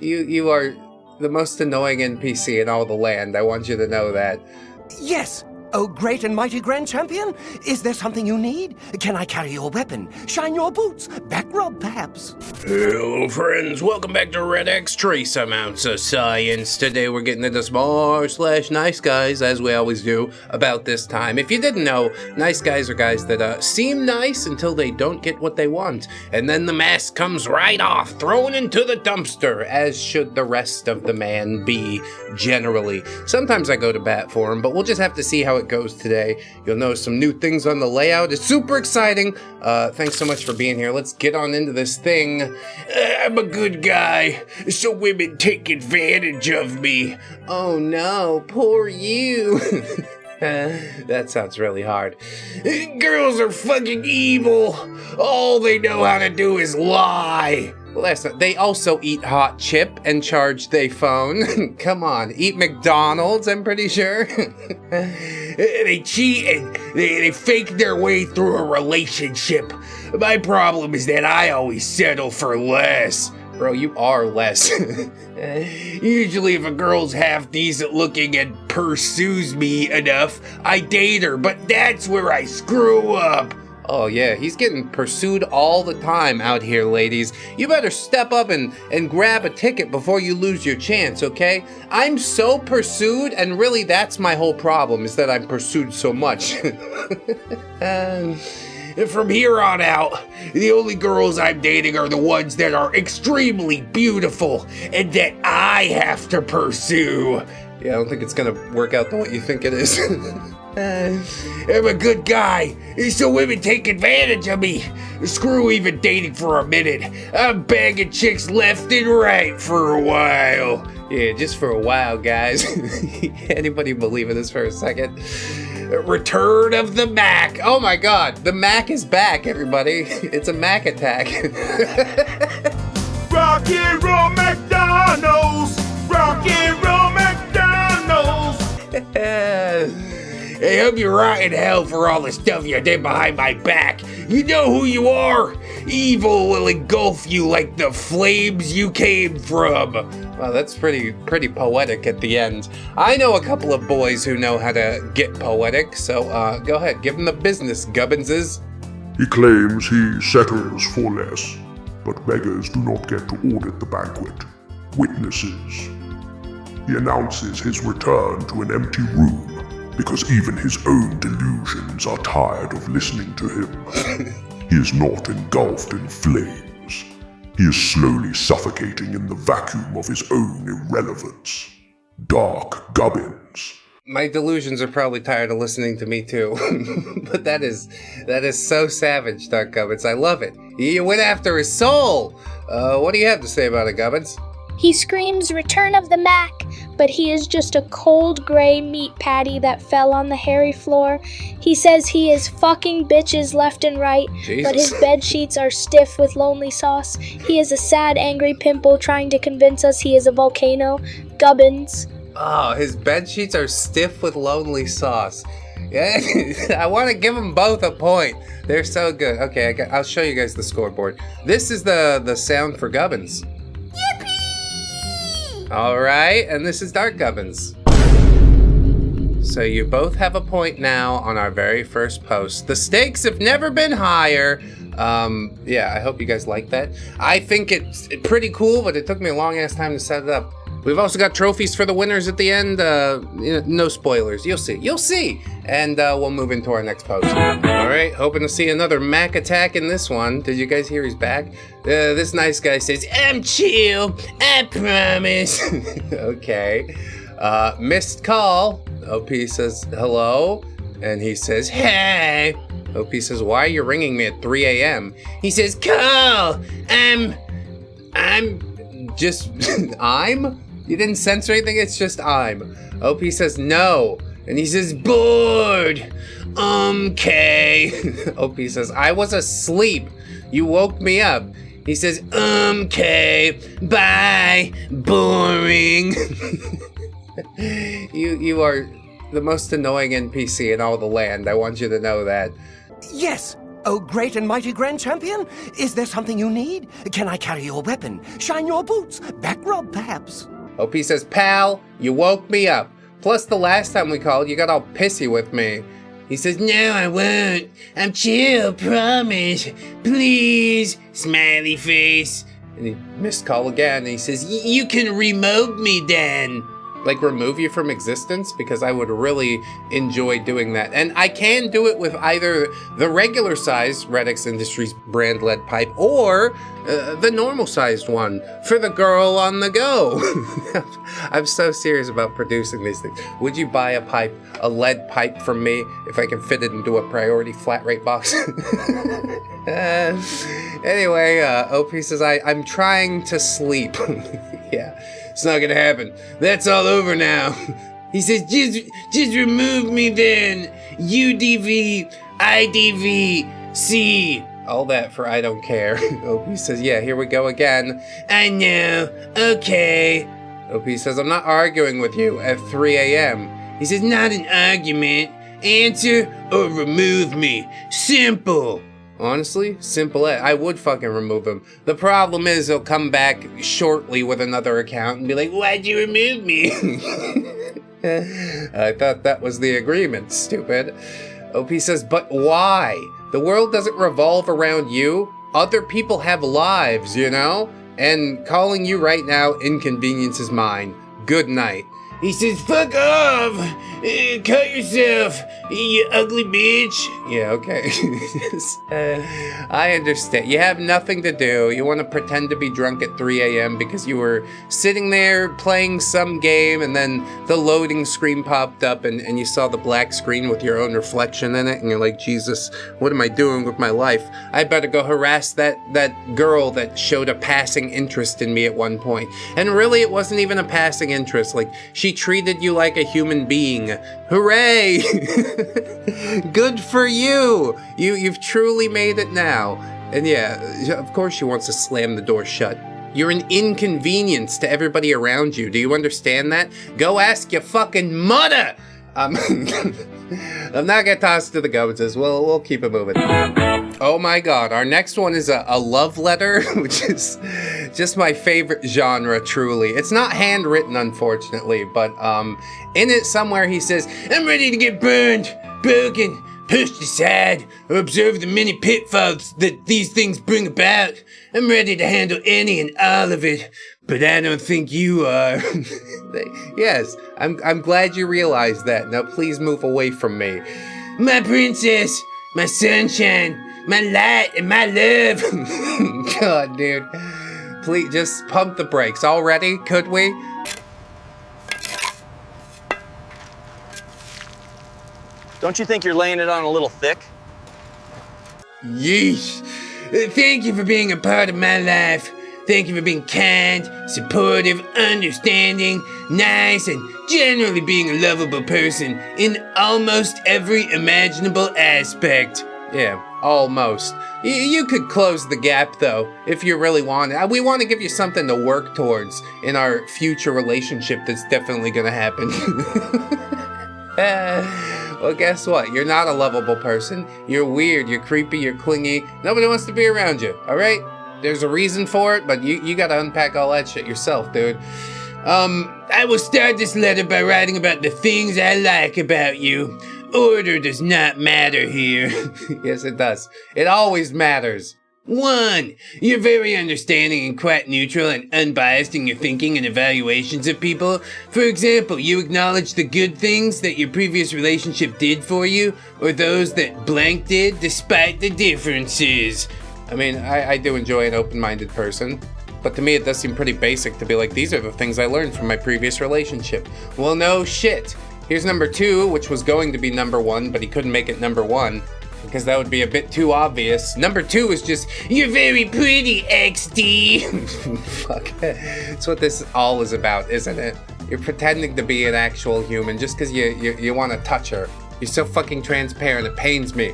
You are the most annoying NPC in all the land. I want you to know that. Yes! Oh, great and mighty Grand Champion! Is there something you need? Can I carry your weapon? Shine your boots? Back rub, perhaps? Hello, friends. Welcome back to ReddX Trace Amounts of Science. Today we're getting into some r/nice guys, as we always do, about this time. If you didn't know, nice guys are guys that seem nice until they don't get what they want. And then the mask comes right off, thrown into the dumpster, as should the rest of the man be, generally. Sometimes I go to bat for him, but we'll just have to see how it goes today. You'll notice some new things on the layout. It's super exciting. Thanks so much for being here. Let's get on into this thing. I'm a good guy, so women take advantage of me. Oh no, poor you. That sounds really hard. Girls are fucking evil. All they know how to do is lie. Well, they also eat hot chip and charge their phone. Come on, eat McDonald's, I'm pretty sure. They cheat and they fake their way through a relationship. My problem is that I always settle for less. Bro, you are less. Usually if a girl's half decent looking and pursues me enough, I date her, but that's where I screw up. Oh yeah, he's getting pursued all the time out here, ladies. You better step up and grab a ticket before you lose your chance, okay? I'm so pursued, and really that's my whole problem, is that I'm pursued so much. From here on out, the only girls I'm dating are the ones that are extremely beautiful and that I have to pursue. Yeah, I don't think it's gonna work out the way you think it is. I'm a good guy, so women take advantage of me. Screw even dating for a minute. I'm bagging chicks left and right for a while. Yeah, just for a while, guys. Anybody believe in this for a second? Return of the Mac. Oh my god, the Mac is back, everybody. It's a Mac attack. Rock and roll McDonald's! Rock and roll McDonald's! I hope you rot in hell for all the stuff you did behind my back. You know who you are. Evil will engulf you like the flames you came from. Wow, that's pretty poetic at the end. I know a couple of boys who know how to get poetic, so go ahead, give them the business, Gubbinses. He claims he settles for less, but beggars do not get to audit the banquet. Witnesses. He announces his return to an empty room, because even his own delusions are tired of listening to him. He is not engulfed in flames. He is slowly suffocating in the vacuum of his own irrelevance. Dark Gubbins. My delusions are probably tired of listening to me too. But that is so savage, Dark Gubbins. I love it. You went after his soul. What do you have to say about it, Gubbins? He screams return of the Mac, but he is just a cold gray meat patty that fell on the hairy floor. He says he is fucking bitches left and right, Jesus. But his bed sheets are stiff with lonely sauce. He is a sad, angry pimple trying to convince us he is a volcano. Gubbins. Oh, his bed sheets are stiff with lonely sauce. Yeah, I want to give them both a point. They're so good. Okay, I'll show you guys the scoreboard. This is the sound for Gubbins. Alright, and this is Dark Gubbins. So you both have a point now on our very first post. The stakes have never been higher. Yeah, I hope you guys like that. I think it's pretty cool, but it took me a long ass time to set it up. We've also got trophies for the winners at the end. No spoilers. You'll see. And we'll move into our next post. Alright, hoping to see another Mac attack in this one. Did you guys hear he's back? This nice guy says, I'm chill, I promise. Okay. Missed call. OP says, hello. And he says, hey. OP says, why are you ringing me at 3 a.m.? He says, call. I'm just, I'm? You didn't censor anything? It's just I'm. OP says no. And he says, bored. Okay. OP says, I was asleep. You woke me up. He says, okay. Bye. Boring. You are the most annoying NPC in all the land. I want you to know that. Yes! Oh, great and mighty grand champion, is there something you need? Can I carry your weapon? Shine your boots? Back rub, perhaps? OP says, pal, you woke me up. Plus, the last time we called, you got all pissy with me. He says, no, I won't. I'm chill, promise. Please, smiley face. And he missed call again, and he says, you can remove me then. Like, remove you from existence? Because I would really enjoy doing that. And I can do it with either the regular size ReddX Industries brand lead pipe or the normal sized one for the girl on the go. I'm so serious about producing these things. Would you buy a lead pipe from me if I can fit it into a priority flat rate box? Anyway, OP says, I'm trying to sleep. Yeah. It's not gonna happen. That's all over now. He says, just remove me then. UDV, IDV, C. All that for I don't care. OP says, yeah, here we go again. I know. Okay. OP says, I'm not arguing with you at 3 a.m. He says, not an argument. Answer or remove me. Simple. Honestly, simple. I would fucking remove him. The problem is he'll come back shortly with another account and be like, why'd you remove me? I thought that was the agreement, stupid. OP says, but why? The world doesn't revolve around you. Other people have lives, you know? And calling you right now inconveniences mine. Good night. He says, fuck off! Cut yourself, you ugly bitch! Yeah, okay. I understand. You have nothing to do. You want to pretend to be drunk at 3 a.m. because you were sitting there playing some game and then the loading screen popped up and you saw the black screen with your own reflection in it and you're like, Jesus, what am I doing with my life? I better go harass that girl that showed a passing interest in me at one point. And really, it wasn't even a passing interest. Like, she treated you like a human being. Hooray! Good for you! You've truly made it now. And yeah, of course she wants to slam the door shut. You're an inconvenience to everybody around you. Do you understand that? Go ask your fucking mother! I'm not gonna toss to the goats. We'll keep it moving. Oh my god, our next one is a love letter, which is just my favorite genre, truly. It's not handwritten, unfortunately, but in it somewhere he says, I'm ready to get burned, broken, pushed aside, or observe the many pitfalls that these things bring about. I'm ready to handle any and all of it, but I don't think you are. Yes, I'm glad you realized that. Now please move away from me. My princess, my sunshine, my light and my love. God, dude. Please, just pump the brakes already, could we? Don't you think you're laying it on a little thick? Yeesh. Thank you for being a part of my life. Thank you for being kind, supportive, understanding, nice, and generally being a lovable person in almost every imaginable aspect. Yeah, almost. You could close the gap, though, if you really want. We want to give you something to work towards in our future relationship that's definitely going to happen. Well, guess what? You're not a lovable person. You're weird, you're creepy, you're clingy. Nobody wants to be around you, alright? There's a reason for it, but you gotta unpack all that shit yourself, dude. I will start this letter by writing about the things I like about you. Order does not matter here. Yes, it does. It always matters. 1. You're very understanding and quite neutral and unbiased in your thinking and evaluations of people. For example, you acknowledge the good things that your previous relationship did for you, or those that blank did, despite the differences. I mean, I do enjoy an open-minded person, but to me it does seem pretty basic to be like, these are the things I learned from my previous relationship. Well, no shit. Here's number 2, which was going to be number 1, but he couldn't make it number 1. Because that would be a bit too obvious. Number 2 is just, you're very pretty, XD. Fuck. That's what this all is about, isn't it? You're pretending to be an actual human just because you want to touch her. You're so fucking transparent, it pains me.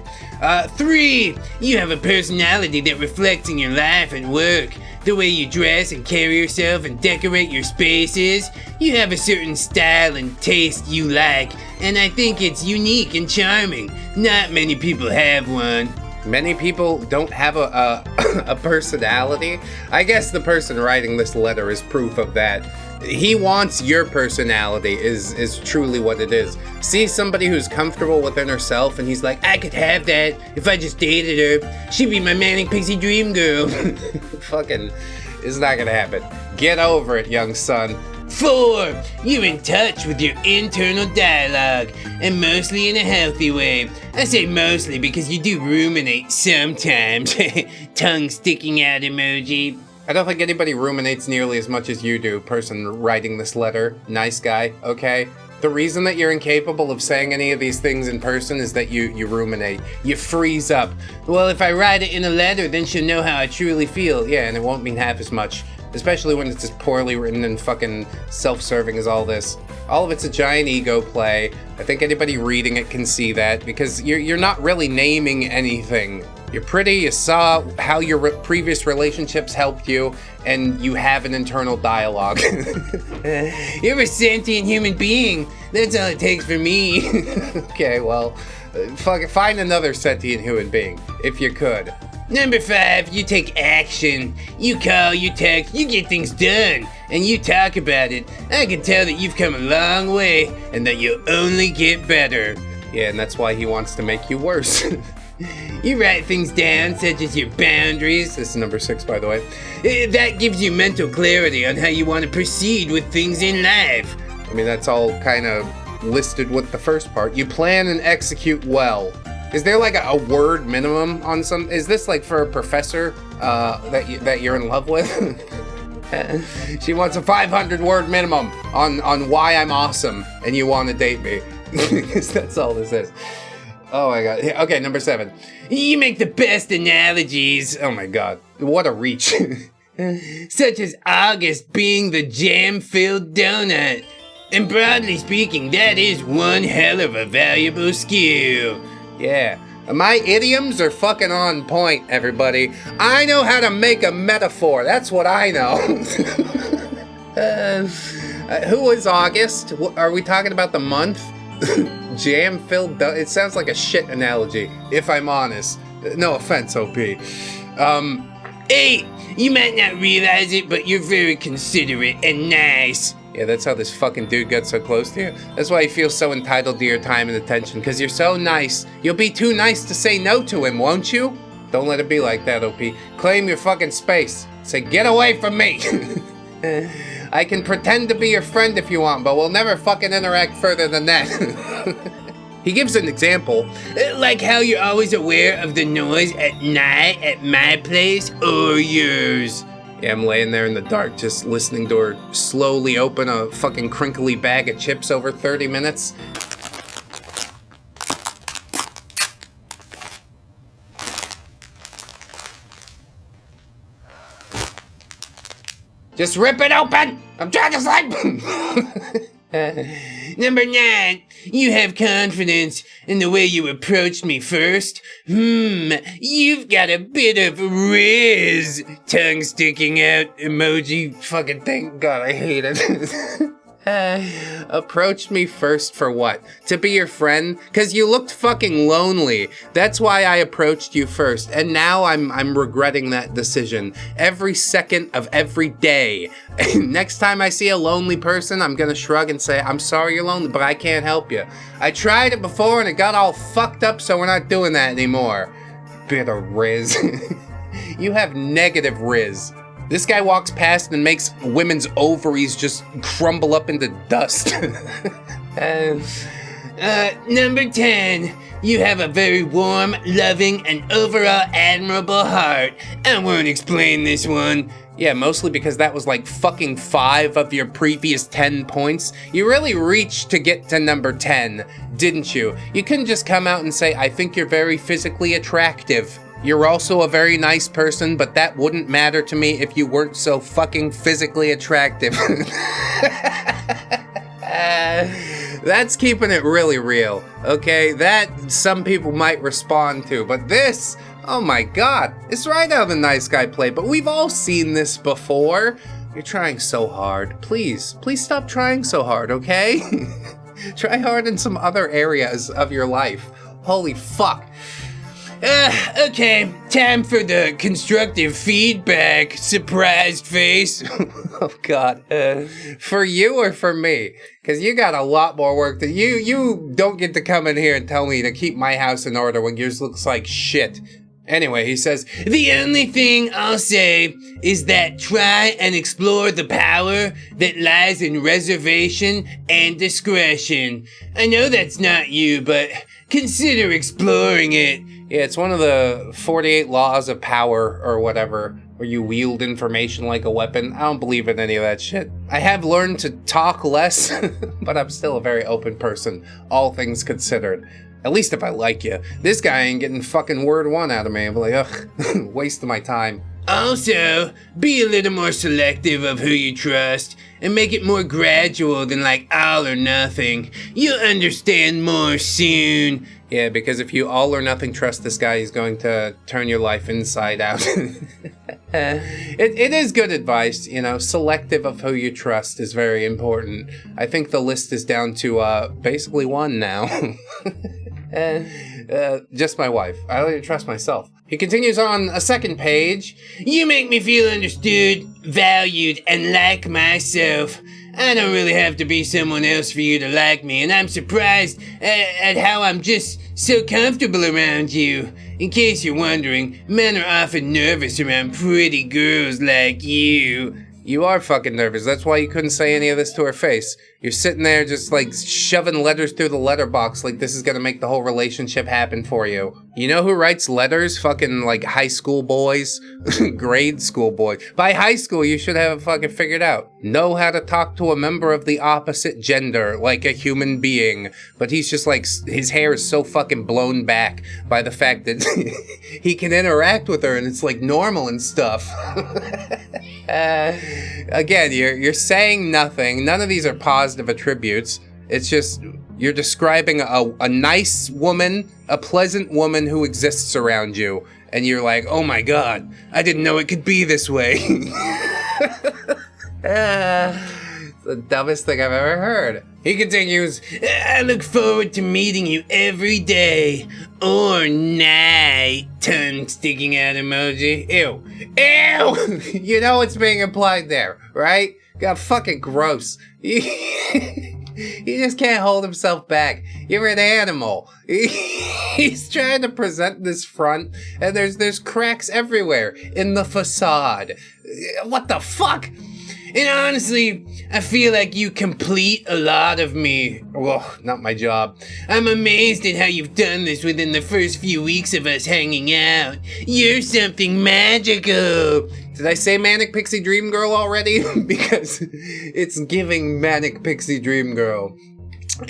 3, you have a personality that reflects in your life and work. The way you dress and carry yourself and decorate your spaces. You have a certain style and taste you like, and I think it's unique and charming. Not many people have one. Many people don't have a personality. I guess the person writing this letter is proof of that. He wants your personality is truly what it is. See somebody who's comfortable within herself and he's like, I could have that if I just dated her. She'd be my manic pixie dream girl. Fucking, it's not gonna happen. Get over it, young son. 4. You're in touch with your internal dialogue, and mostly in a healthy way. I say mostly because you do ruminate sometimes. Tongue sticking out emoji. I don't think anybody ruminates nearly as much as you do, person writing this letter. Nice guy, okay? The reason that you're incapable of saying any of these things in person is that you ruminate. You freeze up. Well, if I write it in a letter, then she'll know how I truly feel. Yeah, and it won't mean half as much. Especially when it's as poorly written and fucking self-serving as all this. All of it's a giant ego play. I think anybody reading it can see that, because you're not really naming anything. You're pretty, you saw how your previous relationships helped you, and you have an internal dialogue. You're a sentient human being. That's all it takes for me. Okay, well, fucking find another sentient human being, if you could. Number 5, you take action. You call, you text, you get things done, and you talk about it. I can tell that you've come a long way, and that you'll only get better. Yeah, and that's why he wants to make you worse. You write things down, such as your boundaries. This is number 6, by the way. That gives you mental clarity on how you want to proceed with things in life. I mean, that's all kind of listed with the first part. You plan and execute well. Is there like a word minimum on some? Is this like for a professor that you're in love with? She wants a 500-word minimum on why I'm awesome and you want to date me. Because that's all this is. Oh my god. Okay, number 7. You make the best analogies. Oh my god. What a reach. Such as August being the jam-filled donut. And broadly speaking, that is one hell of a valuable skill. Yeah. My idioms are fucking on point, everybody. I know how to make a metaphor. That's what I know. Who is August? Are we talking about the month? Jam-filled donut. It sounds like a shit analogy, if I'm honest. No offense, OP. 8. You might not realize it, but you're very considerate and nice. Yeah, that's how this fucking dude got so close to you. That's why he feels so entitled to your time and attention, because you're so nice. You'll be too nice to say no to him, won't you? Don't let it be like that, OP. Claim your fucking space. Say, get away from me! I can pretend to be your friend if you want, but we'll never fucking interact further than that. He gives an example. Like how you're always aware of the noise at night at my place or yours. Yeah, I'm laying there in the dark just listening to her slowly open a fucking crinkly bag of chips over 30 minutes. Just rip it open! I'm trying to sleep! Number 9, you have confidence in the way you approached me first. You've got a bit of riz. Tongue sticking out emoji fucking thing. God, I hate it. Approached me first for what? To be your friend? Cause you looked fucking lonely. That's why I approached you first. And now I'm regretting that decision. Every second of every day. Next time I see a lonely person, I'm gonna shrug and say, I'm sorry you're lonely, but I can't help you. I tried it before and it got all fucked up, so we're not doing that anymore. Bit of riz. You have negative riz. This guy walks past and makes women's ovaries just crumble up into dust. Number 10, you have a very warm, loving, and overall admirable heart. I won't explain this one. Yeah, mostly because that was like fucking 5 of your previous 10 points. You really reached to get to number 10, didn't you? You couldn't just come out and say, I think you're very physically attractive. You're also a very nice person, but that wouldn't matter to me if you weren't so fucking physically attractive. That's keeping it really real, okay? That some people might respond to, but this, oh my god, it's right out of the Nice Guy play, but we've all seen this before. You're trying so hard. Please stop trying so hard, okay? Try hard in some other areas of your life. Holy fuck. Okay, time for the constructive feedback. Surprised face. Oh God. For you or for me? Because you got a lot more work than you don't get to come in here and tell me to keep my house in order when yours looks like shit. Anyway, he says, the only thing I'll say is that try and explore the power that lies in reservation and discretion. I know that's not you, but consider exploring it. Yeah, it's one of the 48 laws of power or whatever, where you wield information like a weapon. I don't believe in any of that shit. I have learned to talk less, but I'm still a very open person, all things considered. At least if I like you. This guy ain't getting fucking word one out of me. I'm like, ugh, waste of my time. Also, be a little more selective of who you trust and make it more gradual than like all or nothing. You'll understand more soon. Yeah, because if you all or nothing trust this guy, he's going to turn your life inside out. It is good advice, you know, selective of who you trust is very important. I think the list is down to basically one now. Just my wife. I don't even trust myself. He continues on a second page. You make me feel understood, valued, and like myself. I don't really have to be someone else for you to like me, and I'm surprised at how I'm just so comfortable around you. In case you're wondering, men are often nervous around pretty girls like you. You are fucking nervous. That's why you couldn't say any of this to her face. You're sitting there just like shoving letters through the letterbox like this is gonna make the whole relationship happen for you. You know who writes letters? Fucking like high school boys, grade school boys. By high school, you should have it fucking figured out. Know how to talk to a member of the opposite gender like a human being. But he's just like, his hair is so fucking blown back by the fact that he can interact with her and it's like normal and stuff. Again, you're saying nothing. None of these are positive attributes. It's just you're describing a nice woman, a pleasant woman who exists around you, and you're like, oh my God, I didn't know it could be this way. It's the dumbest thing I've ever heard. He continues, I look forward to meeting you every day or night. Tongue sticking out emoji. Ew. Ew! You know what's being implied there, right? God, fucking gross. He just can't hold himself back. You're an animal. He's trying to present this front, and there's cracks everywhere in the facade. What the fuck? And honestly, I feel like you complete a lot of me. Ugh, not my job. I'm amazed at how you've done this within the first few weeks of us hanging out. You're something magical. Did I say Manic Pixie Dream Girl already? Because it's giving Manic Pixie Dream Girl.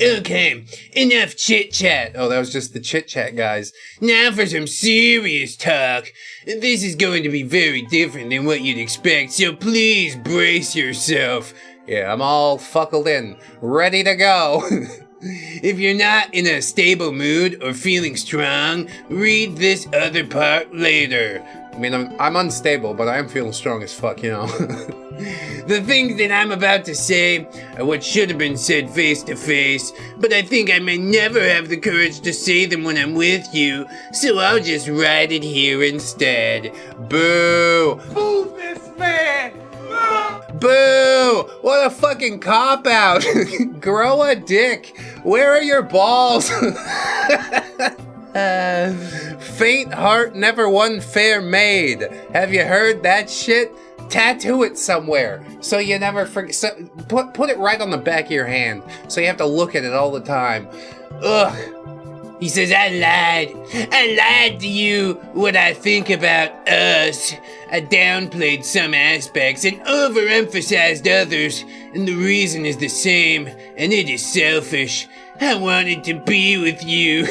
Okay, enough chit-chat. Oh, that was just the chit-chat, guys. Now for some serious talk. This is going to be very different than what you'd expect, so please brace yourself. Yeah, I'm all fuckled in, ready to go. If you're not in a stable mood or feeling strong, read this other part later. I mean, I'm unstable, but I am feeling strong as fuck, you know. The things that I'm about to say are what should have been said face to face, but I think I may never have the courage to say them when I'm with you, so I'll just write it here instead. Boo! Who's this man? Boo! What a fucking cop-out! Grow a dick! Where are your balls? Faint heart never won fair maid. Have you heard that shit? Tattoo it somewhere so you never forget. So, put it right on the back of your hand so you have to look at it all the time. Ugh. He says, I lied to you what I think about us. I downplayed some aspects and overemphasized others, and the reason is the same, and it is selfish. I wanted to be with you.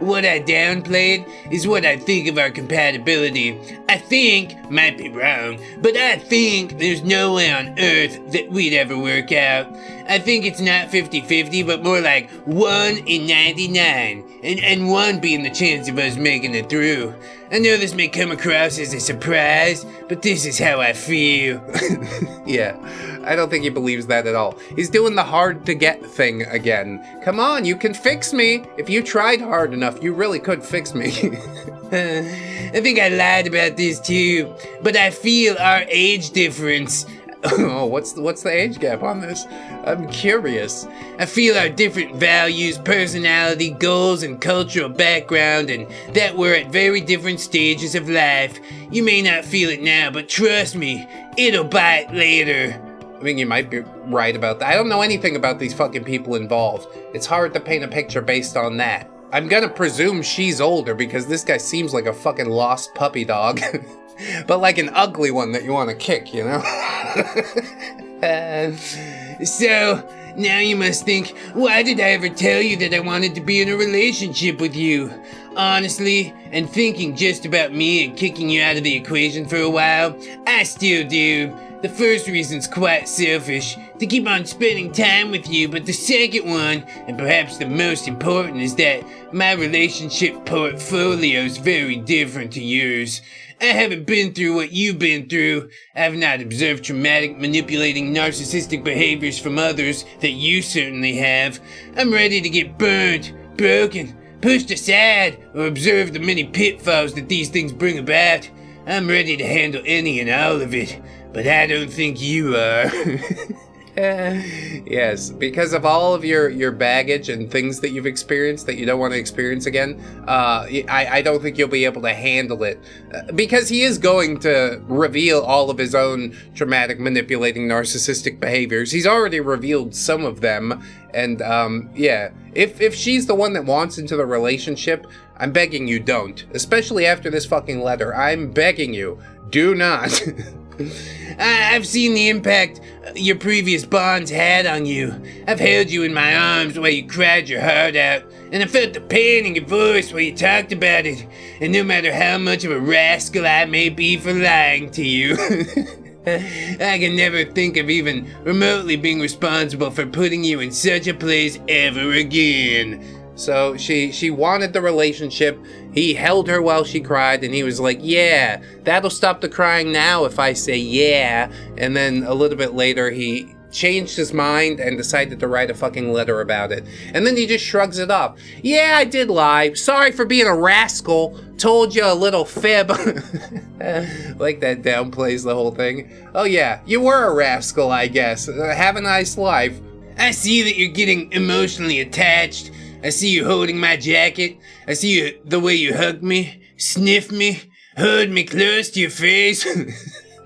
What I downplayed is what I think of our compatibility. I think, might be wrong, but I think there's no way on earth that we'd ever work out. I think it's not 50-50, but more like 1 in 99, and 1 being the chance of us making it through. I know this may come across as a surprise, but this is how I feel. Yeah, I don't think he believes that at all. He's doing the hard to get thing again. Come on, you can fix me. If you tried hard enough, you really could fix me. I think I lied about this too, but I feel our age difference. Oh, what's the age gap on this? I'm curious. I feel our different values, personality, goals, and cultural background, and that we're at very different stages of life. You may not feel it now, but trust me, it'll bite later. I mean, you might be right about that. I don't know anything about these fucking people involved. It's hard to paint a picture based on that. I'm gonna presume she's older because this guy seems like a fucking lost puppy dog. But like an ugly one that you want to kick, you know? So, now you must think, why did I ever tell you that I wanted to be in a relationship with you? Honestly, and thinking just about me and kicking you out of the equation for a while, I still do. The first reason's quite selfish, to keep on spending time with you, but the second one, and perhaps the most important, is that my relationship portfolio's very different to yours. I haven't been through what you've been through. I've not observed traumatic, manipulating, narcissistic behaviors from others that you certainly have. I'm ready to get burned, broken, pushed aside, or observe the many pitfalls that these things bring about. I'm ready to handle any and all of it, but I don't think you are. Yes, because of all of your baggage and things that you've experienced that you don't want to experience again, I don't think you'll be able to handle it. Because he is going to reveal all of his own traumatic, manipulating, narcissistic behaviors. He's already revealed some of them, and yeah, if she's the one that wants into the relationship, I'm begging you don't. Especially after this fucking letter, I'm begging you, do not. I've seen the impact your previous bonds had on you. I've held you in my arms while you cried your heart out, and I felt the pain in your voice while you talked about it. And no matter how much of a rascal I may be for lying to you, I can never think of even remotely being responsible for putting you in such a place ever again. So she wanted the relationship. He held her while she cried, and he was like, yeah, that'll stop the crying now if I say yeah. And then a little bit later, he changed his mind and decided to write a fucking letter about it. And then he just shrugs it off. Yeah, I did lie. Sorry for being a rascal. Told you a little fib. Like that downplays the whole thing. Oh yeah, you were a rascal, I guess. Have a nice life. I see that you're getting emotionally attached. I see you holding my jacket. I see the way you hug me, sniff me, hold me close to your face.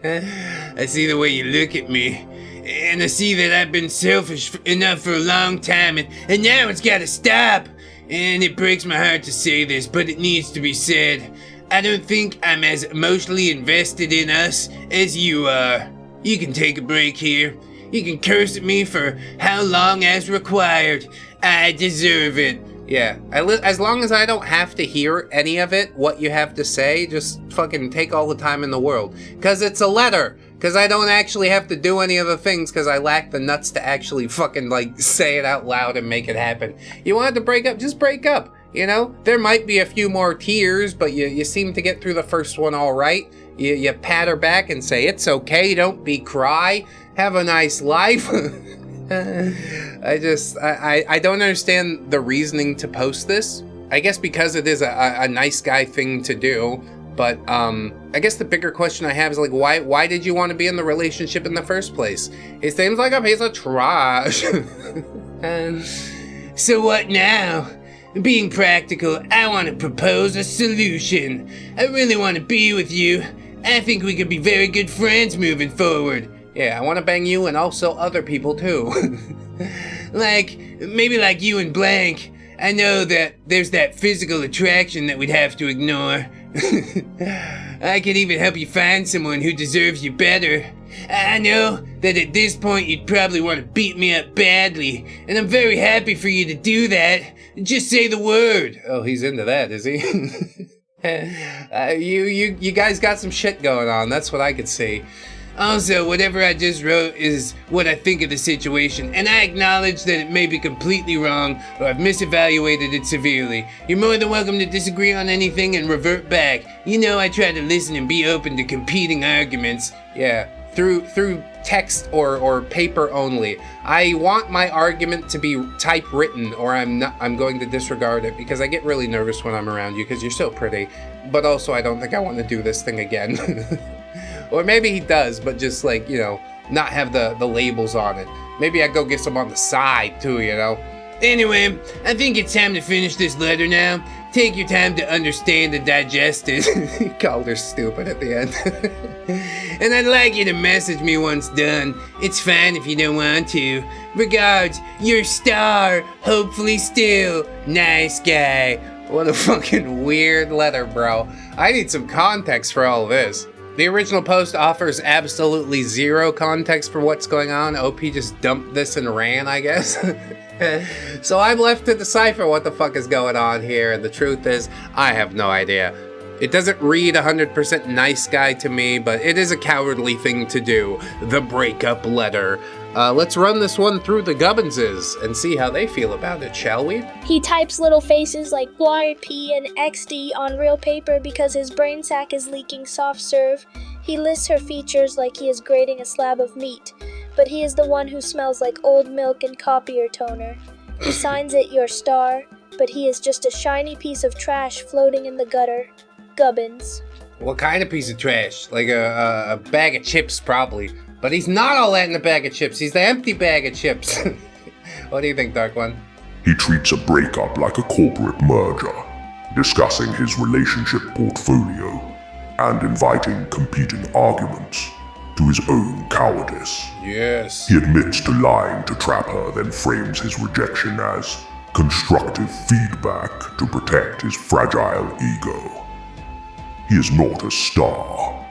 I see the way you look at me. And I see that I've been selfish enough for a long time, and now it's gotta stop. And it breaks my heart to say this, but it needs to be said. I don't think I'm as emotionally invested in us as you are. You can take a break here. You can curse at me for how long as required. I deserve it. Yeah, as long as I don't have to hear any of it, what you have to say, just fucking take all the time in the world. Because it's a letter. Because I don't actually have to do any of the things because I lack the nuts to actually fucking, like, say it out loud and make it happen. You wanted to break up? Just break up. You know? There might be a few more tears, but you seem to get through the first one all right. You pat her back and say, it's okay, don't be cry. Have a nice life. I don't understand the reasoning to post this. I guess because it is a nice guy thing to do. But I guess the bigger question I have is like, why did you want to be in the relationship in the first place? It seems like a piece of trash. So what now? Being practical, I want to propose a solution. I really want to be with you. I think we could be very good friends moving forward. Yeah, I want to bang you and also other people too. Maybe like you and Blank. I know that there's that physical attraction that we'd have to ignore. I could even help you find someone who deserves you better. I know that at this point you'd probably want to beat me up badly, and I'm very happy for you to do that. Just say the word. Oh, he's into that, is he? You guys got some shit going on, that's what I could see. Also, whatever I just wrote is what I think of the situation, and I acknowledge that it may be completely wrong or I've misevaluated it severely. You're more than welcome to disagree on anything and revert back. You know I try to listen and be open to competing arguments. Yeah, through text or paper only. I want my argument to be typewritten, or I'm going to disregard it because I get really nervous when I'm around you because you're so pretty. But also I don't think I want to do this thing again. Or maybe he does, but just like, you know, not have the labels on it. Maybe I go get some on the side too, you know. Anyway, I think it's time to finish this letter now. Take your time to understand and digest it. He called her stupid at the end. And I'd like you to message me once done. It's fine if you don't want to. Regards, your star, hopefully still, nice guy. What a fucking weird letter, bro. I need some context for all this. The original post offers absolutely zero context for what's going on. OP just dumped this and ran, I guess. So I'm left to decipher what the fuck is going on here, and the truth is, I have no idea. It doesn't read 100% nice guy to me, but it is a cowardly thing to do. The breakup letter. Let's run this one through the Gubbinses and see how they feel about it, shall we? He types little faces like YP and XD on real paper because his brain sac is leaking soft serve. He lists her features like he is grating a slab of meat, but he is the one who smells like old milk and copier toner. He signs it your star, but he is just a shiny piece of trash floating in the gutter. Gubbins. What kind of piece of trash? Like a bag of chips, probably. But he's not all that in a bag of chips. He's the empty bag of chips. What do you think, Dark One? He treats a breakup like a corporate merger, discussing his relationship portfolio and inviting competing arguments to his own cowardice. Yes. He admits to lying to trap her, then frames his rejection as constructive feedback to protect his fragile ego. He is not a star.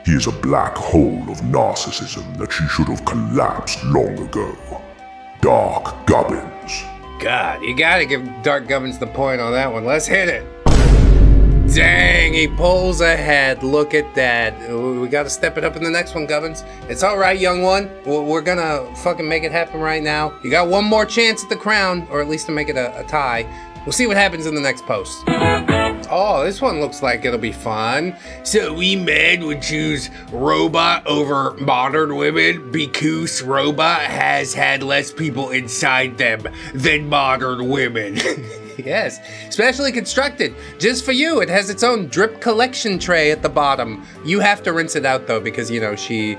He is a black hole of narcissism that she should have collapsed long ago. Dark Gubbins. God, you gotta give Dark Gubbins the point on that one. Let's hit it. Dang, he pulls ahead. Look at that. We gotta step it up in the next one, Gubbins. It's alright, young one. We're gonna fucking make it happen right now. You got one more chance at the crown, or at least to make it a tie. We'll see what happens in the next post. Oh, this one looks like it'll be fun. So we men would choose robot over modern women because robot has had less people inside them than modern women. Yes, specially constructed. Just for you, it has its own drip collection tray at the bottom. You have to rinse it out though because, you know, she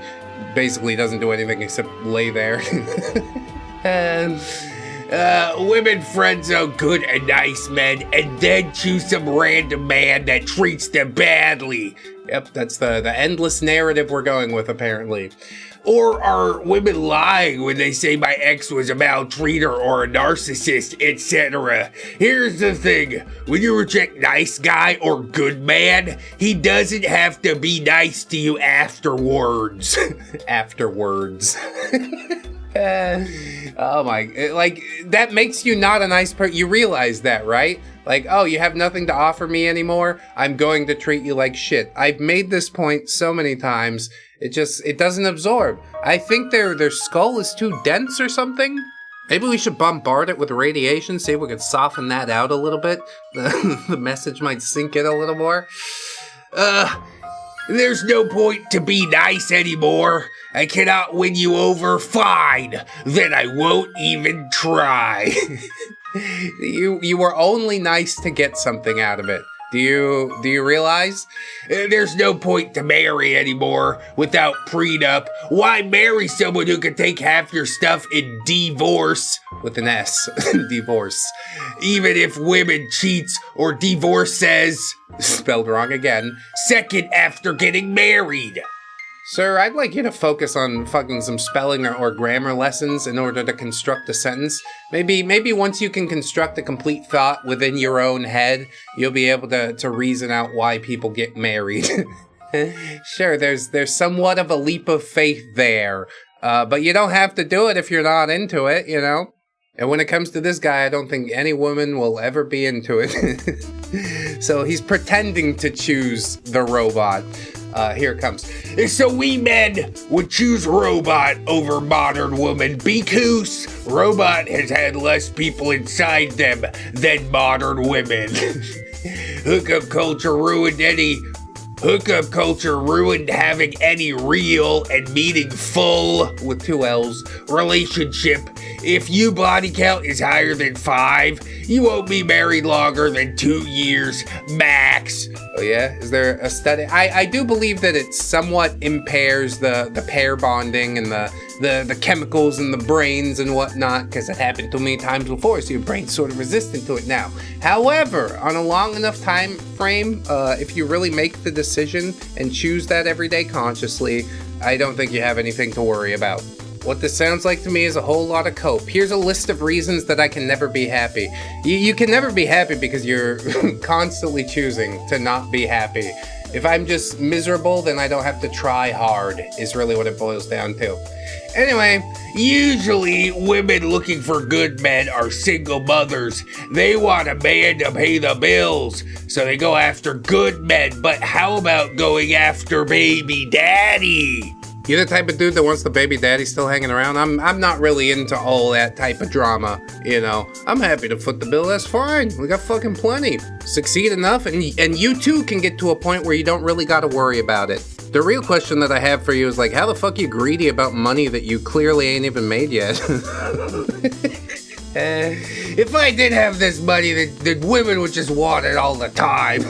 basically doesn't do anything except lay there. And women friends are good and nice men, and then choose some random man that treats them badly. Yep, that's the endless narrative we're going with, apparently. Or are women lying when they say my ex was a maltreater or a narcissist, etc.? Here's the thing, when you reject nice guy or good man, he doesn't have to be nice to you afterwards. Afterwards. Oh my, like, that makes you not a nice person. You realize that, right? Like, oh, you have nothing to offer me anymore? I'm going to treat you like shit. I've made this point so many times. It doesn't absorb. I think their skull is too dense or something. Maybe we should bombard it with radiation, see if we can soften that out a little bit. The message might sink in a little more. There's no point to be nice anymore. I cannot win you over. Fine, then I won't even try. You were only nice to get something out of it. Do you realize? There's no point to marry anymore without prenup. Why marry someone who can take half your stuff in divorce? With an S. Divorce. Even if women cheats or divorces, spelled wrong again, second after getting married. Sir, I'd like you to focus on fucking some spelling or grammar lessons in order to construct a sentence. Maybe once you can construct a complete thought within your own head, you'll be able to reason out why people get married. Sure, there's somewhat of a leap of faith there, but you don't have to do it if you're not into it, you know? And when it comes to this guy, I don't think any woman will ever be into it. So he's pretending to choose the robot. Here it comes. So we men would choose robot over modern woman because robot has had less people inside them than modern women. Hookup culture ruined having any real and meaningful, with 2 L's, relationship. If you body count is higher than 5, you won't be married longer than 2 years max. Oh yeah? Is there a study? I do believe that it somewhat impairs the pair bonding and the chemicals in the brains and whatnot, because it happened too many times before, so your brain's sort of resistant to it now. However, on a long enough time frame, if you really make the decision and choose that every day consciously, I don't think you have anything to worry about. What this sounds like to me is a whole lot of cope. Here's a list of reasons that I can never be happy. You can never be happy because you're constantly choosing to not be happy. If I'm just miserable, then I don't have to try hard, is really what it boils down to. Anyway, usually women looking for good men are single mothers. They want a man to pay the bills, so they go after good men. But how about going after baby daddy? You're the type of dude that wants the baby daddy still hanging around? I'm not really into all that type of drama, you know. I'm happy to foot the bill, that's fine. We got fucking plenty. Succeed enough, and you too can get to a point where you don't really gotta worry about it. The real question that I have for you is like, how the fuck you greedy about money that you clearly ain't even made yet? If I did have this money, then women would just want it all the time.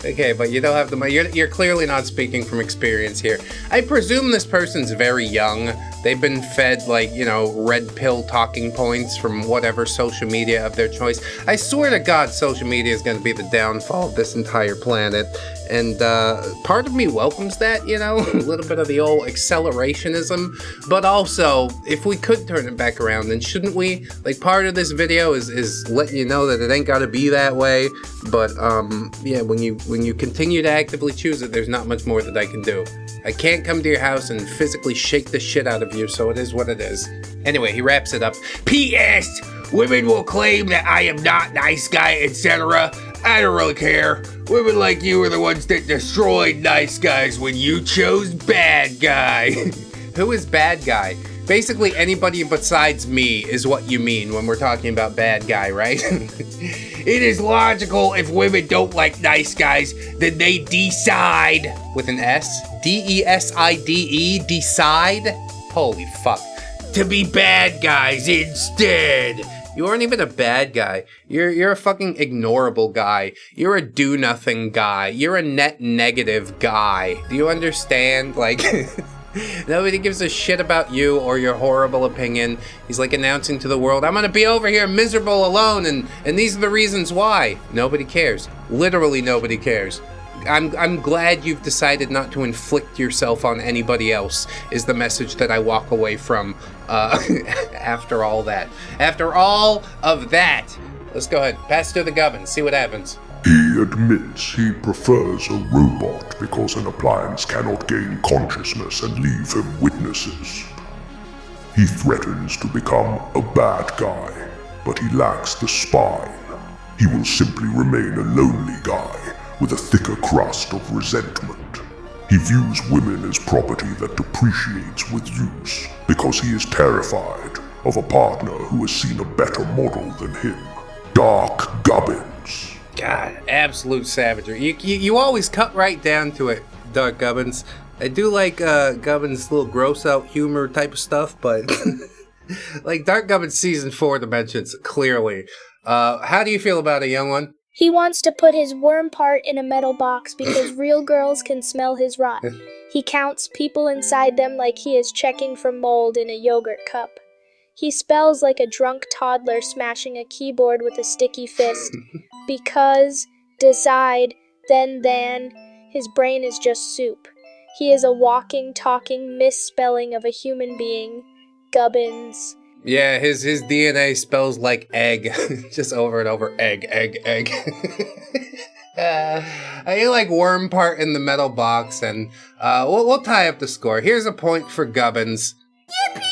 Okay, but you don't have the money. You're clearly not speaking from experience here. I presume this person's very young. They've been fed, like, you know, red pill talking points from whatever social media of their choice. I swear to God, social media is going to be the downfall of this entire planet. And part of me welcomes that, you know, a little bit of the old accelerationism. But also, if we could turn it back around, then shouldn't we? Like, part of this video is letting you know that it ain't got to be that way. But yeah, when you continue to actively choose it, there's not much more that I can do. I can't come to your house and physically shake the shit out of you, so it is what it is. Anyway, he wraps it up. P.S. Women will claim that I am not nice guy, etc. I don't really care. Women like you are the ones that destroyed nice guys when you chose bad guy. Who is bad guy? Basically anybody besides me is what you mean when we're talking about bad guy, right? It is logical if women don't like nice guys, then they decide, with an S, D-E-S-I-D-E, decide? Holy fuck. To be bad guys instead. You aren't even a bad guy. You're a fucking ignorable guy. You're a do-nothing guy. You're a net negative guy. Do you understand? Like... Nobody gives a shit about you or your horrible opinion. He's like announcing to the world, I'm gonna be over here miserable alone, and these are the reasons why. Nobody cares. Literally nobody cares. I'm glad you've decided not to inflict yourself on anybody else, is the message that I walk away from after all that. After all of that, let's go ahead, pass to the govern, see what happens. He admits he prefers a robot because an appliance cannot gain consciousness and leave him witnesses. He threatens to become a bad guy, but he lacks the spine. He will simply remain a lonely guy with a thicker crust of resentment. He views women as property that depreciates with use because he is terrified of a partner who has seen a better model than him. Dark Gubbins. God, absolute savagery. You always cut right down to it, Dark Gubbins. I do like Gubbins' little gross out humor type of stuff, but like Dark Gubbins season 4 dimensions, clearly. How do you feel about it, young one? He wants to put his worm part in a metal box because real girls can smell his rot. He counts people inside them like he is checking for mold in a yogurt cup. He spells like a drunk toddler smashing a keyboard with a sticky fist. Because, decide, then, his brain is just soup. He is a walking, talking misspelling of a human being. Gubbins. Yeah, his DNA spells like egg. Just over and over. Egg. I like worm part in the metal box, and we'll tie up the score. Here's a point for Gubbins. Yippee!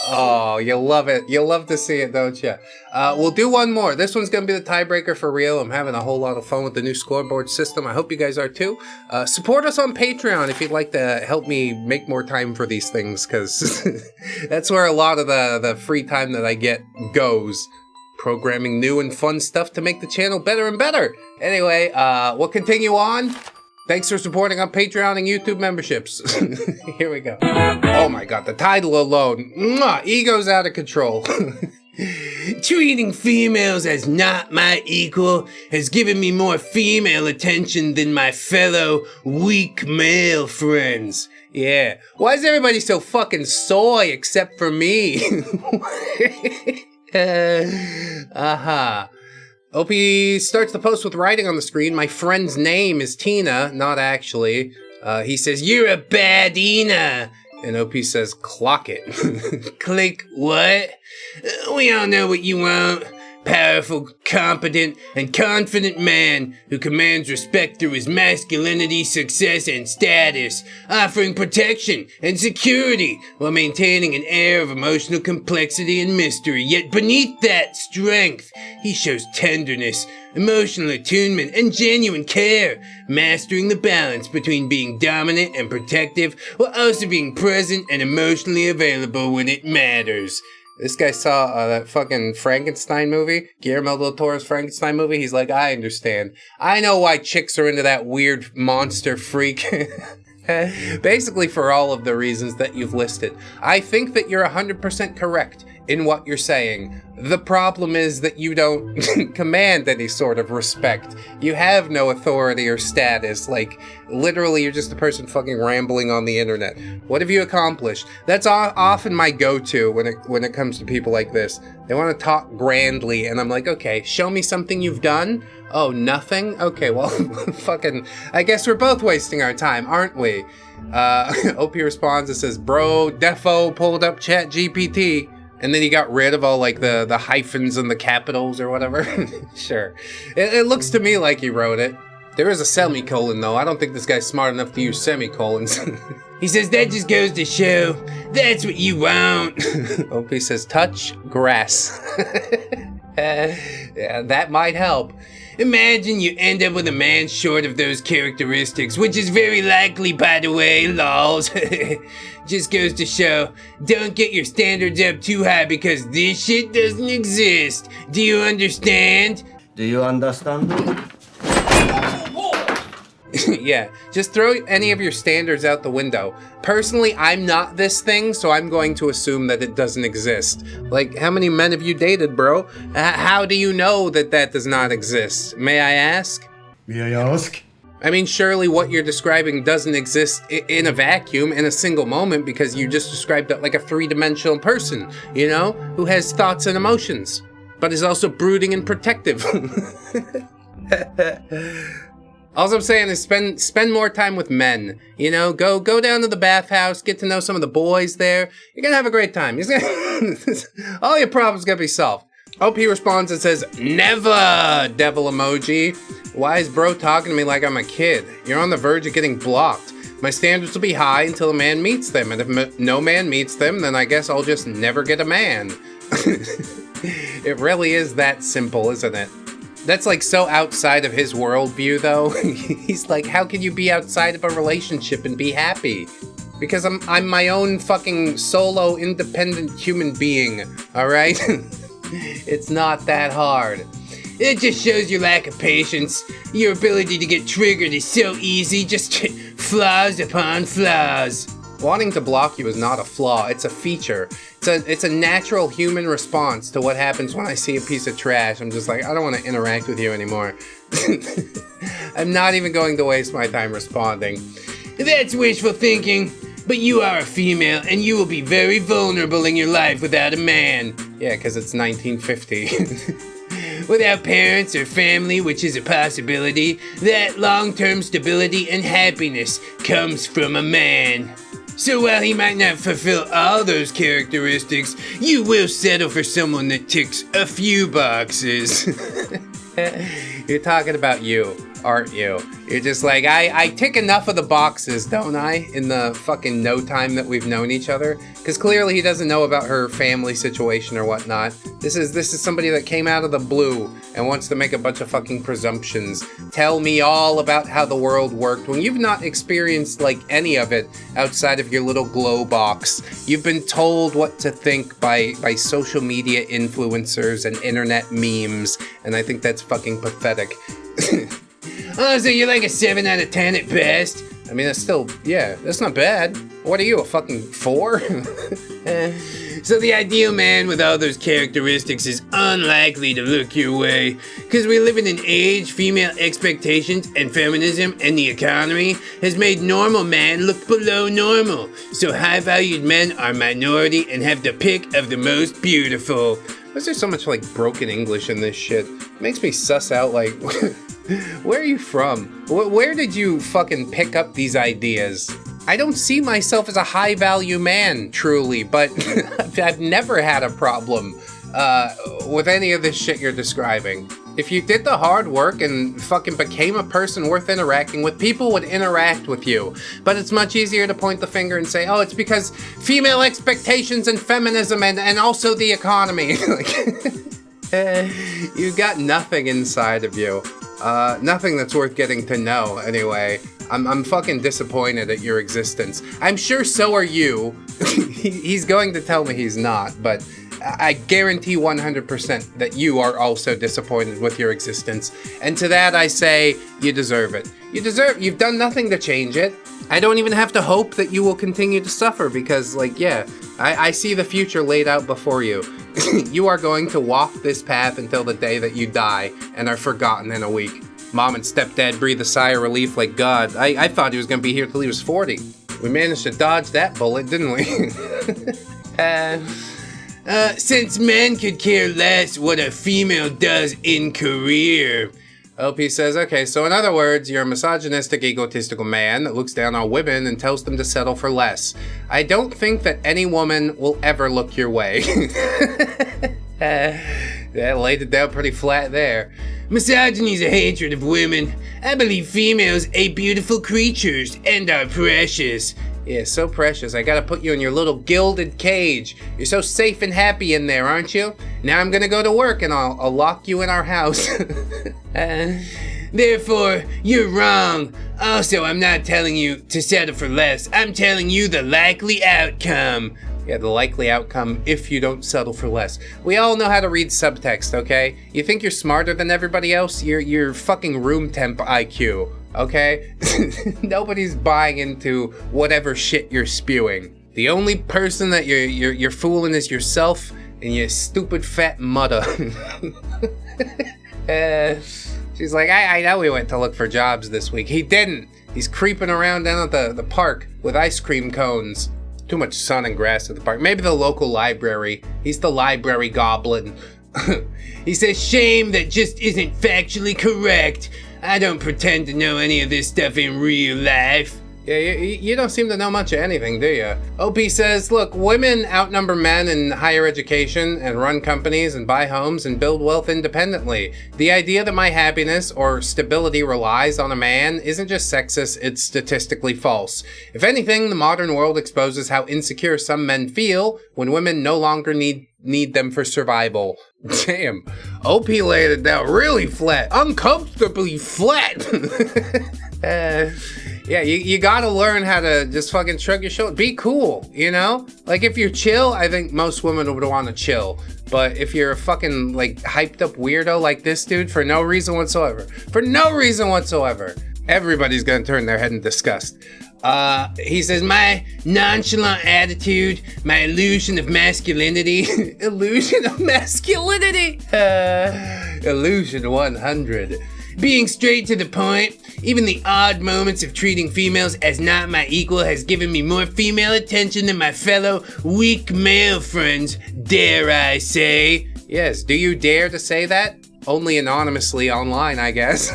Oh, you love it. You love to see it, don't you? We'll do one more. This one's going to be the tiebreaker for real. I'm having a whole lot of fun with the new scoreboard system. I hope you guys are too. Support us on Patreon if you'd like to help me make more time for these things, because that's where a lot of the free time that I get goes. Programming new and fun stuff to make the channel better and better. Anyway, we'll continue on. Thanks for supporting on Patreon and YouTube memberships. Here we go. Oh my god, the title alone. Mwah, ego's out of control. Treating females as not my equal has given me more female attention than my fellow weak male friends. Yeah. Why is everybody so fucking soy except for me? OP starts the post with writing on the screen. My friend's name is Tina, not actually. He says, "You're a baddina." And OP says, "Clock it." Click what? We all know what you want. Powerful, competent, and confident man who commands respect through his masculinity, success, and status, offering protection and security while maintaining an air of emotional complexity and mystery. Yet beneath that strength, he shows tenderness, emotional attunement, and genuine care, mastering the balance between being dominant and protective while also being present and emotionally available when it matters. This guy saw that fucking Frankenstein movie, Guillermo del Toro's Frankenstein movie. He's like, I understand. I know why chicks are into that weird monster freak. Basically for all of the reasons that you've listed. I think that you're 100% correct in what you're saying. The problem is that you don't command any sort of respect. You have no authority or status. Like, literally, you're just a person fucking rambling on the internet. What have you accomplished? That's often my go-to when it comes to people like this. They want to talk grandly, and I'm like, okay, show me something you've done. Oh, nothing? Okay, well, fucking, I guess we're both wasting our time, aren't we? OP responds and says, bro, defo pulled up ChatGPT. And then he got rid of all, like, the hyphens and the capitals or whatever. Sure. It looks to me like he wrote it. There is a semicolon, though. I don't think this guy's smart enough to use semicolons. He says, that just goes to show that's what you want. OP says, touch grass. Yeah, that might help. Imagine you end up with a man short of those characteristics, which is very likely, by the way, lols. Just goes to show, don't get your standards up too high because this shit doesn't exist. Do you understand? Do you understand? Yeah, just throw any of your standards out the window. Personally, I'm not this thing, so I'm going to assume that it doesn't exist. Like, how many men have you dated, bro? How do you know that that does not exist? May I ask? May I ask? I mean, surely what you're describing doesn't exist in a vacuum, in a single moment, because you just described it like a three-dimensional person, you know, who has thoughts and emotions, but is also brooding and protective. All I'm saying is spend more time with men. You know, go down to the bathhouse, get to know some of the boys there. You're gonna have a great time. All your problems gonna be solved. OP responds and says, never, devil emoji. Why is bro talking to me like I'm a kid? You're on the verge of getting blocked. My standards will be high until a man meets them, and if no man meets them, then I guess I'll just never get a man. It really is that simple, isn't it? That's like so outside of his worldview, though. He's like, how can you be outside of a relationship and be happy? Because I'm my own fucking solo, independent human being, alright? It's not that hard. It just shows your lack of patience. Your ability to get triggered is so easy, just flaws upon flaws. Wanting to block you is not a flaw, it's a feature. It's a natural human response to what happens when I see a piece of trash. I'm just like, I don't want to interact with you anymore. I'm not even going to waste my time responding. That's wishful thinking, but you are a female and you will be very vulnerable in your life without a man. Yeah, because it's 1950. Without parents or family, which is a possibility, that long-term stability and happiness comes from a man. So while he might not fulfill all those characteristics, you will settle for someone that ticks a few boxes. You're talking about you. aren't you? You're just like, I tick enough of the boxes, don't I, in the fucking no time that we've known each other? Because clearly he doesn't know about her family situation or whatnot. This is somebody that came out of the blue and wants to make a bunch of fucking presumptions. Tell me all about how the world worked when you've not experienced like any of it outside of your little glow box. You've been told what to think by social media influencers and internet memes, and I think that's fucking pathetic. Oh, so you're like a 7 out of 10 at best? I mean, that's still, yeah, that's not bad. What are you, a fucking 4? So the ideal man with all those characteristics is unlikely to look your way. Because we live in an age, female expectations, and feminism, and the economy has made normal man look below normal. So high-valued men are minority and have the pick of the most beautiful. Why is there so much, like, broken English in this shit? It makes me suss out, like, where are you from? Where did you fucking pick up these ideas? I don't see myself as a high-value man, truly, but I've never had a problem with any of this shit you're describing. If you did the hard work and fucking became a person worth interacting with, people would interact with you. But it's much easier to point the finger and say, oh, it's because female expectations and feminism and also the economy. You've got nothing inside of you. Nothing that's worth getting to know, anyway. I'm fucking disappointed at your existence. I'm sure so are you. He's going to tell me he's not, but I guarantee 100% that you are also disappointed with your existence. And to that I say, you deserve it. You've done nothing to change it. I don't even have to hope that you will continue to suffer because, like, yeah, I see the future laid out before you. You are going to walk this path until the day that you die and are forgotten in a week. Mom and stepdad breathe a sigh of relief like, God, I thought he was going to be here till he was 40. We managed to dodge that bullet, didn't we? Since men could care less what a female does in career. LP says, okay, so in other words, you're a misogynistic, egotistical man that looks down on women and tells them to settle for less. I don't think that any woman will ever look your way. Yeah, laid it down pretty flat there. Misogyny is a hatred of women. I believe females are beautiful creatures and are precious. Yeah, so precious. I gotta put you in your little gilded cage. You're so safe and happy in there, aren't you? Now I'm gonna go to work and I'll lock you in our house. Therefore, you're wrong. Also, I'm not telling you to settle for less. I'm telling you the likely outcome. Yeah, the likely outcome if you don't settle for less. We all know how to read subtext, okay? You think you're smarter than everybody else? You're fucking room temp IQ, okay? Nobody's buying into whatever shit you're spewing. The only person that you're fooling is yourself and your stupid fat mother. She's like, I know he went to look for jobs this week. He didn't. He's creeping around down at the park with ice cream cones. Too much sun and grass at the park. Maybe the local library. He's the library goblin. He says, shame that just isn't factually correct. I don't pretend to know any of this stuff in real life. Yeah, you don't seem to know much of anything, do you? OP says, look, women outnumber men in higher education and run companies and buy homes and build wealth independently. The idea that my happiness or stability relies on a man isn't just sexist, it's statistically false. If anything, the modern world exposes how insecure some men feel when women no longer need them for survival. Damn, OP laid it down really flat, uncomfortably flat. Yeah, you gotta learn how to just fucking shrug your shoulders. Be cool, you know? Like, if you're chill, I think most women would want to chill. But if you're a fucking, like, hyped up weirdo like this dude for no reason whatsoever, everybody's gonna turn their head in disgust. He says, my nonchalant attitude, my illusion of masculinity. Illusion 100. Being straight to the point, even the odd moments of treating females as not my equal has given me more female attention than my fellow weak male friends, dare I say. Yes, do you dare to say that? Only anonymously online, I guess.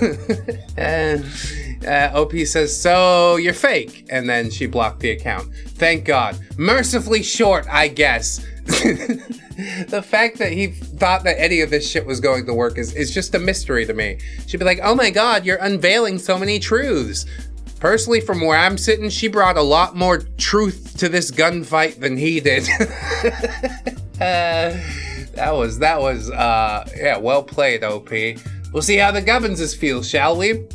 OP says, so you're fake. And then she blocked the account. Thank God. Mercifully short, I guess. The fact that he thought that any of this shit was going to work is just a mystery to me. She'd be like, oh my God, you're unveiling so many truths. Personally, from where I'm sitting, she brought a lot more truth to this gunfight than he did. That was, yeah, well played, OP. We'll see how the Gubbinses feel, shall we?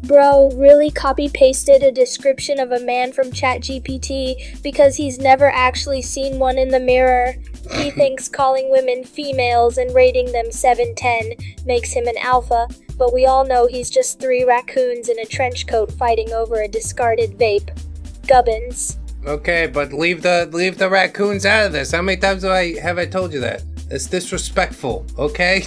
Bro really copy-pasted a description of a man from ChatGPT because he's never actually seen one in the mirror. He thinks calling women females and rating them 7-10 makes him an alpha, but we all know he's just 3 raccoons in a trench coat fighting over a discarded vape. Gubbins. Okay, but leave the raccoons out of this. How many times have I told you that? It's disrespectful, okay?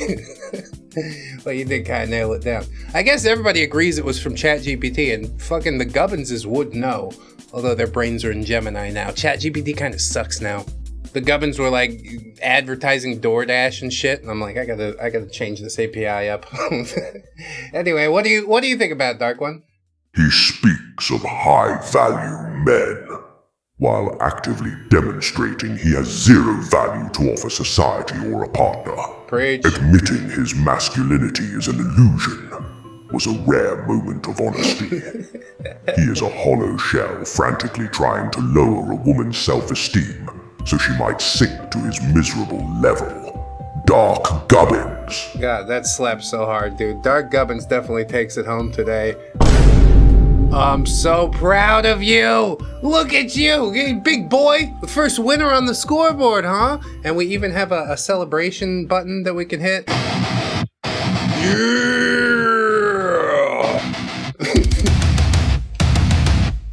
Well, you did kind of nail it down. I guess everybody agrees it was from ChatGPT, and fucking the Gubbinses would know. Although their brains are in Gemini now. ChatGPT kind of sucks now. The Gubbins were like advertising DoorDash and shit, and I'm like, I gotta change this API up. Anyway, what do you think about it, Dark One? He speaks of high-value men, while actively demonstrating he has zero value to offer society or a partner. Preach. Admitting his masculinity is an illusion was a rare moment of honesty. He is a hollow shell frantically trying to lower a woman's self-esteem so she might sink to his miserable level. Dark Gubbins. God, that slaps so hard, dude. Dark Gubbins definitely takes it home today. I'm so proud of you! Look at you! Big boy! The first winner on the scoreboard, huh? And we even have a celebration button that we can hit. Yeah!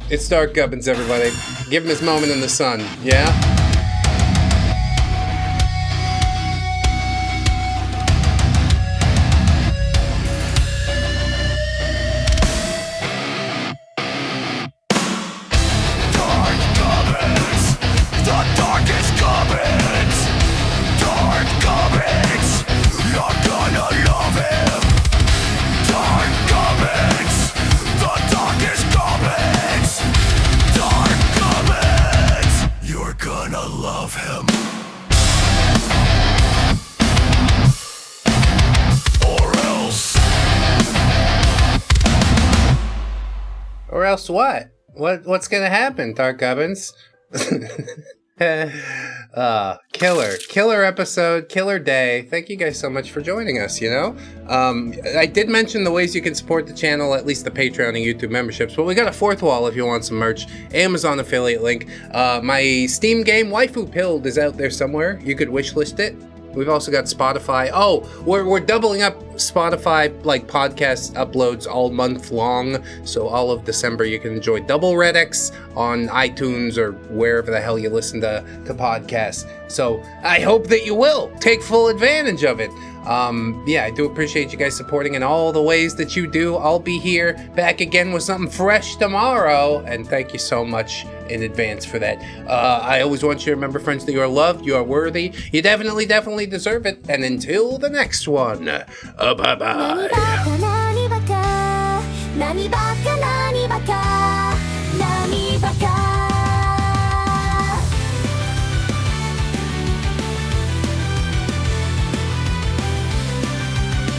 It's Dark Gubbins, everybody. Give him his moment in the sun, yeah? Or else what? What's gonna happen, Dark Gubbins? Killer episode, killer day. Thank you guys so much for joining us, you know? I did mention the ways you can support the channel, at least the Patreon and YouTube memberships, but we got a fourth wall if you want some merch. Amazon affiliate link. My Steam game, Waifu Pilled, is out there somewhere. You could wishlist it. We've also got Spotify. Oh, we're doubling up Spotify like podcast uploads all month long. So all of December you can enjoy double ReddX on iTunes or wherever the hell you listen to podcasts. So I hope that you will take full advantage of it. Yeah, I do appreciate you guys supporting in all the ways that you do. I'll be here back again with something fresh tomorrow, and thank you so much in advance for that. I always want you to remember, friends, that you are loved, you are worthy, you definitely deserve it, and until the next one, bye-bye.